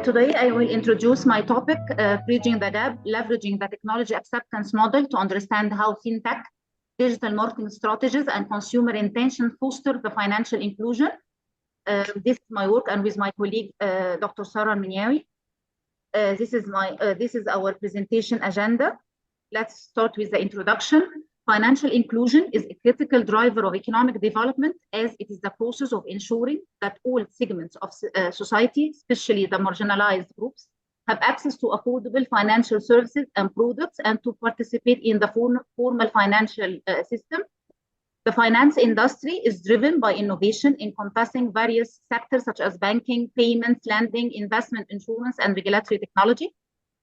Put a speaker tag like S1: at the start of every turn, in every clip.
S1: Today, I will introduce my topic, Bridging the Gap, Leveraging the Technology Acceptance Model to understand how fintech, digital marketing strategies, and consumer intention foster the financial inclusion. This is my work, and with my colleague, Dr. Sara El-Menawy. This is our presentation agenda. Let's start with the introduction. Financial inclusion is a critical driver of economic development, as it is the process of ensuring that all segments of society, especially the marginalized groups, have access to affordable financial services and products and to participate in the formal financial system. The finance industry is driven by innovation encompassing various sectors such as banking, payments, lending, investment, insurance, and regulatory technology.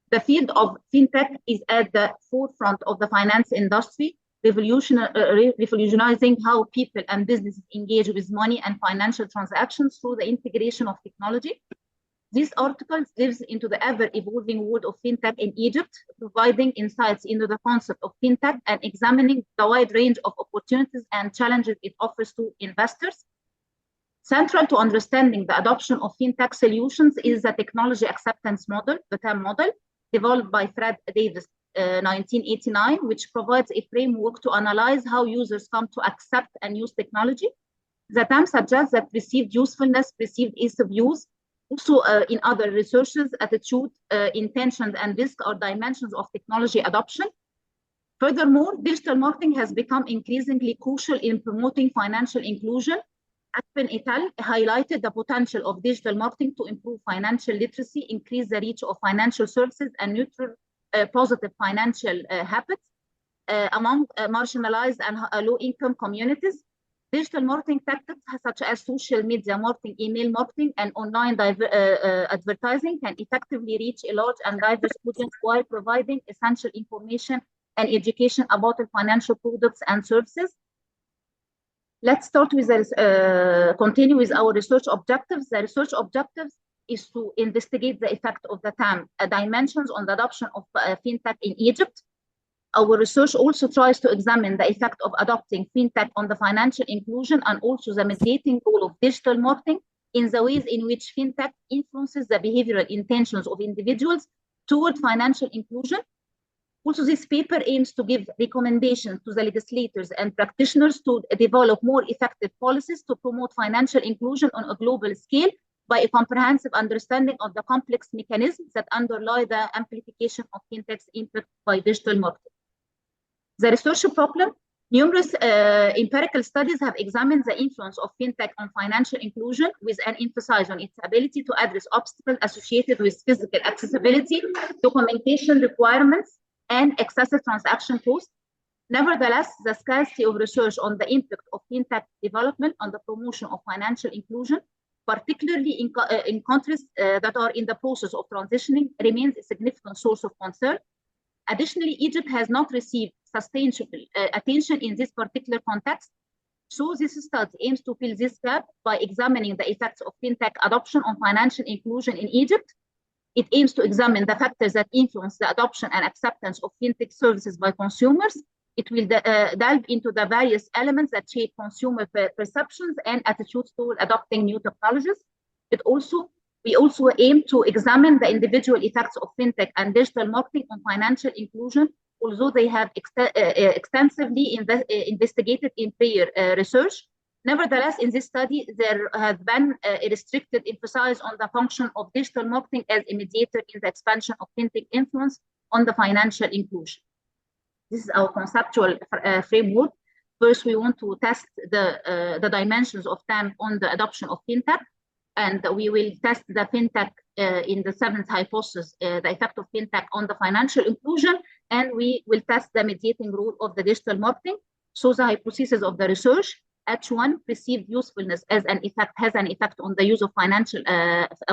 S1: The field of fintech is at the forefront of the finance industry, revolutionizing how people and businesses engage with money and financial transactions through the integration of technology. This article dives into the ever-evolving world of fintech in Egypt, providing insights into the concept of fintech and examining the wide range of opportunities and challenges it offers to investors. Central to understanding the adoption of fintech solutions is the technology acceptance model, the TAM model, developed by Fred Davis, 1989, which provides a framework to analyze how users come to accept and use technology. The TAM suggests that perceived usefulness, perceived ease of use, also in other researches, attitude, intentions, and risk are dimensions of technology adoption. Furthermore, digital marketing has become increasingly crucial in promoting financial inclusion. Aspen et al. Highlighted the potential of digital marketing to improve financial literacy, increase the reach of financial services, and nurture positive financial habits among marginalized and low-income communities. Digital marketing tactics such as social media marketing, email marketing, and online advertising can effectively reach a large and diverse audience while providing essential information and education about the financial products and services. Let's start with continue with our research objectives. The research objectives is to investigate the effect of the TAM dimensions on the adoption of fintech in Egypt. Our research also tries to examine the effect of adopting fintech on the financial inclusion and also the mediating role of digital marketing in the ways in which fintech influences the behavioral intentions of individuals toward financial inclusion. Also, this paper aims to give recommendations to the legislators and practitioners to develop more effective policies to promote financial inclusion on a global scale by a comprehensive understanding of the complex mechanisms that underlie the amplification of fintech's impact by digital marketing. The research problem: numerous empirical studies have examined the influence of fintech on financial inclusion, with an emphasis on its ability to address obstacles associated with physical accessibility, documentation requirements, and excessive transaction costs. Nevertheless, the scarcity of research on the impact of fintech development on the promotion of financial inclusion, particularly in countries that are in the process of transitioning, remains a significant source of concern. Additionally, Egypt has not received sustainable attention in this particular context. So this study aims to fill this gap by examining the effects of fintech adoption on financial inclusion in Egypt. It aims to examine the factors that influence the adoption and acceptance of fintech services by consumers. It will delve into the various elements that shape consumer perceptions and attitudes toward adopting new technologies. We also aim to examine the individual effects of fintech and digital marketing on financial inclusion, although they have extensively investigated in prior research. Nevertheless, in this study, there has been a restricted emphasis on the function of digital marketing as a mediator in the expansion of fintech influence on the financial inclusion. This is our conceptual framework. First, we want to test the dimensions of TAM on the adoption of fintech, and we will test the fintech in the seventh hypothesis, the effect of fintech on the financial inclusion, and we will test the mediating role of the digital marketing. So the hypothesis of the research: H1, perceived usefulness has an effect on the use of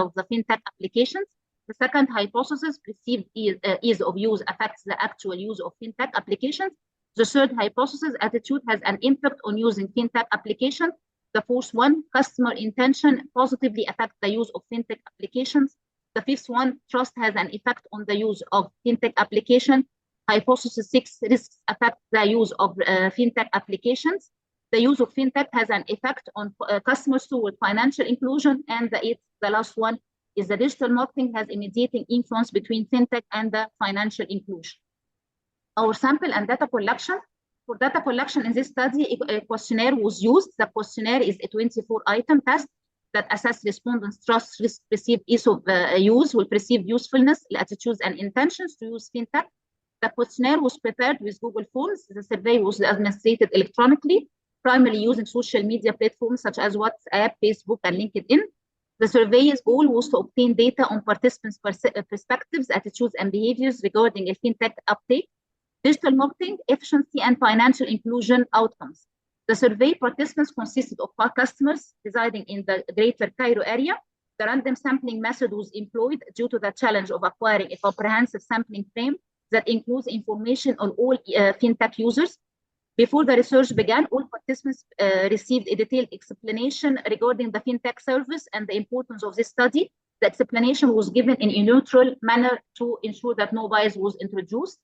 S1: of the fintech applications. The second hypothesis, perceived ease of use, affects the actual use of fintech applications. The third hypothesis, attitude has an impact on using fintech applications. The fourth one, customer intention positively affects the use of fintech applications. The fifth one, trust has an effect on the use of fintech application. Hypothesis 6, risks affect the use of fintech applications. the use of fintech has an effect on customers toward financial inclusion. And the last one is the digital marketing has a mediating influence between fintech and the financial inclusion. Our sample and data collection. For data collection in this study, a questionnaire was used. The questionnaire is a 24-item test that assesses respondents' trust, risk, perceived ease of use, will perceived usefulness, attitudes, and intentions to use fintech. The questionnaire was prepared with Google Forms. The survey was administered electronically, primarily using social media platforms such as WhatsApp, Facebook, and LinkedIn. The survey's goal was to obtain data on participants' perspectives, attitudes, and behaviors regarding a fintech uptake, digital marketing, efficiency, and financial inclusion outcomes. The survey participants consisted of customers residing in the Greater Cairo area. The random sampling method was employed due to the challenge of acquiring a comprehensive sampling frame that includes information on all fintech users. Before the research began, all participants received a detailed explanation regarding the fintech service and the importance of this study. The explanation was given in a neutral manner to ensure that no bias was introduced.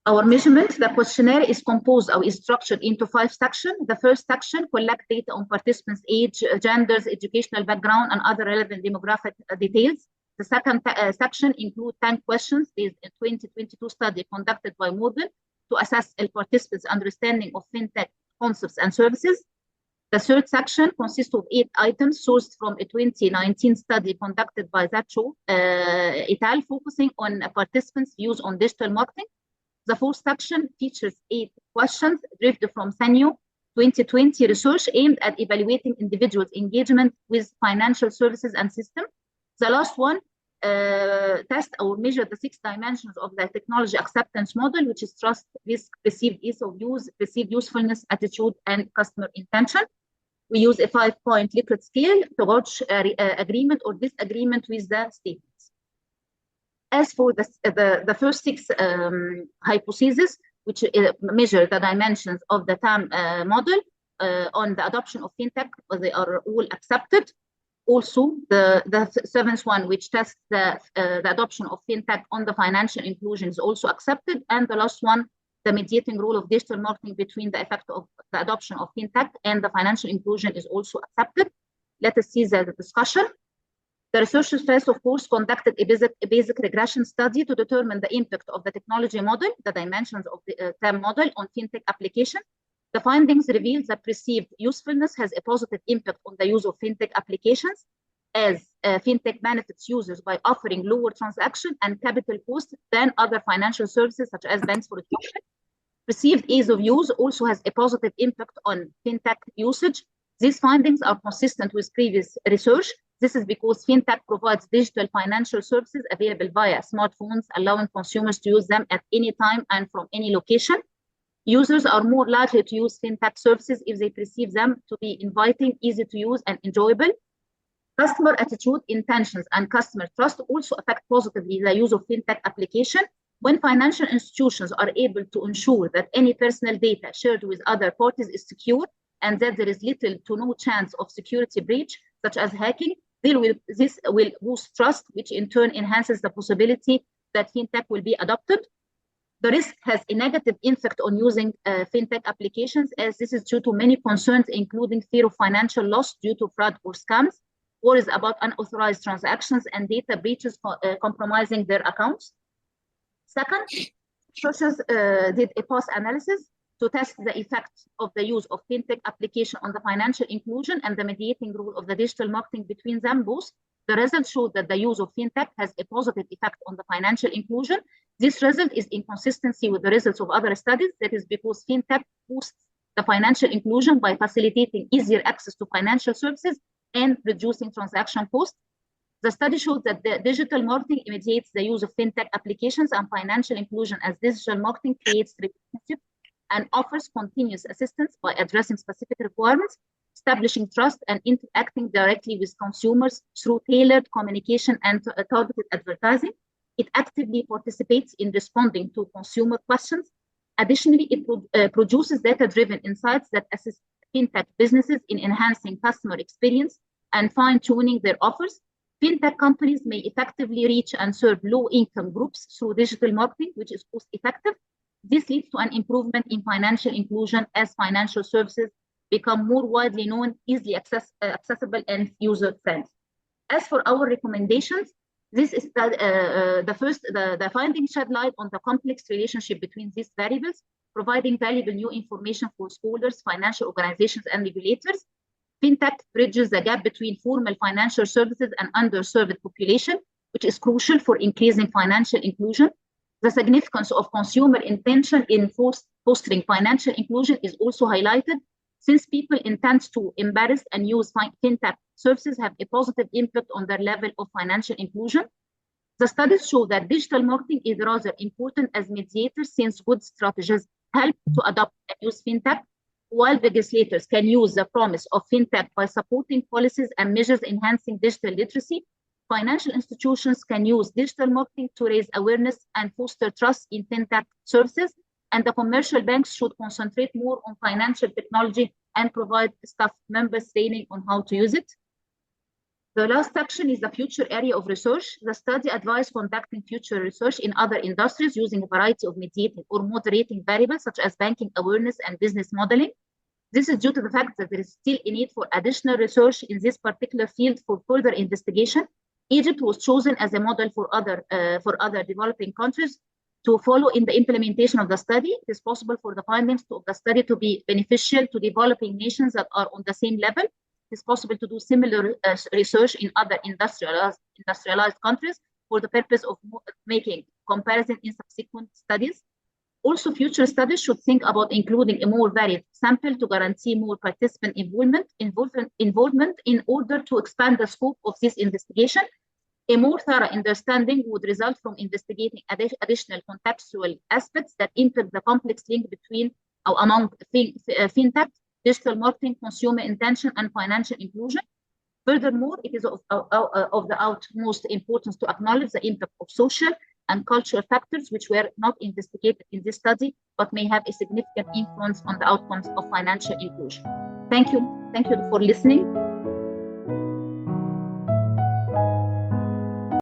S1: Our measurement, the questionnaire is composed or is structured into 5 sections. The first section collects data on participants' age, genders, educational background, and other relevant demographic details. The second section includes 10 questions based on a 2022 study conducted by Mohamed to assess a participants' understanding of fintech concepts and services. The third section consists of 8 items sourced from a 2019 study conducted by Zacho et al., focusing on participants' views on digital marketing. The fourth section features 8 questions derived from Sanyo 2020 research aimed at evaluating individuals' engagement with financial services and systems. The last one test or measure the 6 dimensions of the technology acceptance model, which is trust, risk, perceived ease of use, perceived usefulness, attitude, and customer intention. We use a 5-point Likert scale to gauge agreement or disagreement with the statements. As for the first 6 hypotheses, which measure the dimensions of the TAM model on the adoption of fintech, they are all accepted. Also, the 7th one, which tests the adoption of fintech on the financial inclusion, is also accepted. And the last one, the mediating role of digital marketing between the effect of the adoption of fintech and the financial inclusion is also accepted. Let us see the discussion. The researchers first, of course, conducted a basic regression study to determine the impact of the technology model, the dimensions of the TAM model on fintech application. The findings reveal that perceived usefulness has a positive impact on the use of fintech applications, as fintech benefits users by offering lower transaction and capital costs than other financial services, such as banks, for example. Perceived ease of use also has a positive impact on fintech usage. These findings are consistent with previous research. This is because fintech provides digital financial services available via smartphones, allowing consumers to use them at any time and from any location. Users are more likely to use fintech services if they perceive them to be inviting, easy to use, and enjoyable. Customer attitude, intentions, and customer trust also affect positively the use of fintech application. When financial institutions are able to ensure that any personal data shared with other parties is secure and that there is little to no chance of security breach, such as hacking, this will boost trust, which in turn enhances the possibility that fintech will be adopted. The risk has a negative impact on using fintech applications, as this is due to many concerns, including fear of financial loss due to fraud or scams, worries about unauthorized transactions, and data breaches compromising their accounts. Second, researchers did a post analysis to test the effect of the use of fintech application on the financial inclusion and the mediating role of the digital marketing between them both. The results showed that the use of fintech has a positive effect on the financial inclusion. This result is in consistency with the results of other studies. That is because fintech boosts the financial inclusion by facilitating easier access to financial services and reducing transaction costs. The study showed that the digital marketing mediates the use of fintech applications and financial inclusion, as digital marketing creates relationships and offers continuous assistance by addressing specific requirements, establishing trust, and interacting directly with consumers through tailored communication and targeted advertising. It actively participates in responding to consumer questions. Additionally, it produces data-driven insights that assist fintech businesses in enhancing customer experience and fine-tuning their offers. Fintech companies may effectively reach and serve low-income groups through digital marketing, which is cost-effective. This leads to an improvement in financial inclusion as financial services become more widely known, easily accessible, and user-friendly. As for our recommendations, this is the findings shed light on the complex relationship between these variables, providing valuable new information for scholars, financial organizations, and regulators. Fintech bridges the gap between formal financial services and underserved population, which is crucial for increasing financial inclusion. The significance of consumer intention in fostering financial inclusion is also highlighted, since people intend to embrace and use fintech services have a positive impact on their level of financial inclusion. The studies show that digital marketing is rather important as mediators, since good strategies help to adopt and use fintech, while legislators can use the promise of fintech by supporting policies and measures enhancing digital literacy. Financial institutions can use digital marketing to raise awareness and foster trust in fintech services, and the commercial banks should concentrate more on financial technology and provide staff members training on how to use it. The last section is the future area of research. The study advised conducting future research in other industries using a variety of mediating or moderating variables such as banking awareness and business modeling. This is due to the fact that there is still a need for additional research in this particular field for further investigation. Egypt was chosen as a model for other developing countries to follow in the implementation of the study. It is possible for the findings of the study to be beneficial to developing nations that are on the same level. It is possible to do similar research in other industrialized countries for the purpose of making comparison in subsequent studies. Also, future studies should think about including a more varied sample to guarantee more participant involvement in order to expand the scope of this investigation. A more thorough understanding would result from investigating additional contextual aspects that impact the complex link between or among fintech, digital marketing, consumer intention, and financial inclusion. Furthermore, it is of the utmost importance to acknowledge the impact of social and cultural factors which were not investigated in this study, but may have a significant influence on the outcomes of financial inclusion. Thank you. Thank you for listening.